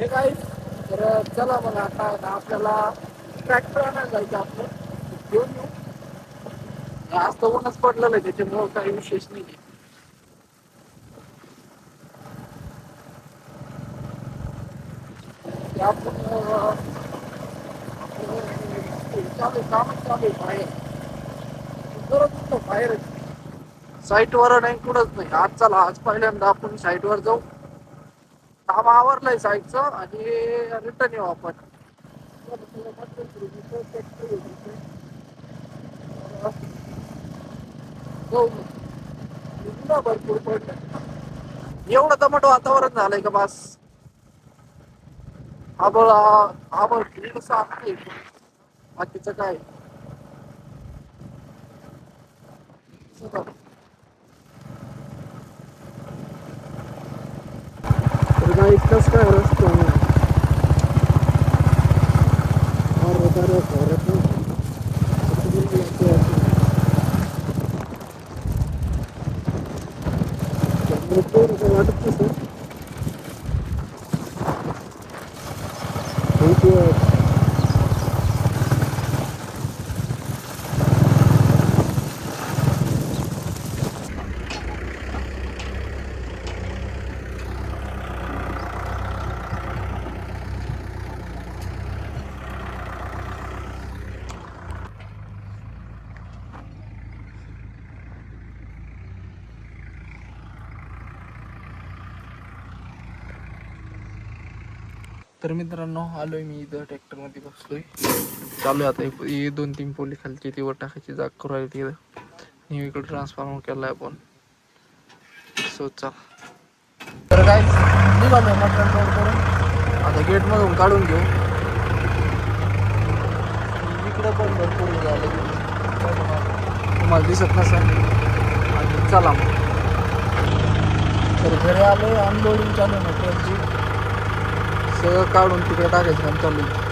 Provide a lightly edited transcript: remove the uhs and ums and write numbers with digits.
हे काय तर चला मग आता आपल्याला ट्रॅक्टर आणायला जायचं आपलं घेऊन येऊ. आज तर ऊनच पडलेलं आहे त्याच्यामुळं काही विशेष नाही. आपण चालू कामच चालू आहे बाहेर दररोज बाहेर साईट वर नाही कुठंच नाही. आज चला आज पहिल्यांदा आपण साईट वर जाऊ. काम आवरलंय साईटचं आणि रिटर्न येऊ आपण. भरपूर पडलं एवढं दमट वातावरण झालंय का बस. आबळ आबळ कसं आहे बाकीचं काय. तर इतकंच काय रस्ता वाटत कसं तर मित्रांनो आलोय मी इथं ट्रॅक्टरमध्ये बसलोय. चालू आहे आता हे 2-3 पोली खालची ती वर टाकायची जाग करू आहे तिथं. आणि इकडे ट्रान्सफॉर्मर केलाय आपण. सो चल तर काय निघालोय मटण लोड करून. आता गेट मधून काढून घेऊ. इकडे पण भरपूर झाले तुम्हाला दिसत नसेल. आणि चला मग तर घरी आलोय. अनलोडिंग चालू आहे मटेरियलची. सगळं काढून तिकडे टाकायचं काम चालू आहे.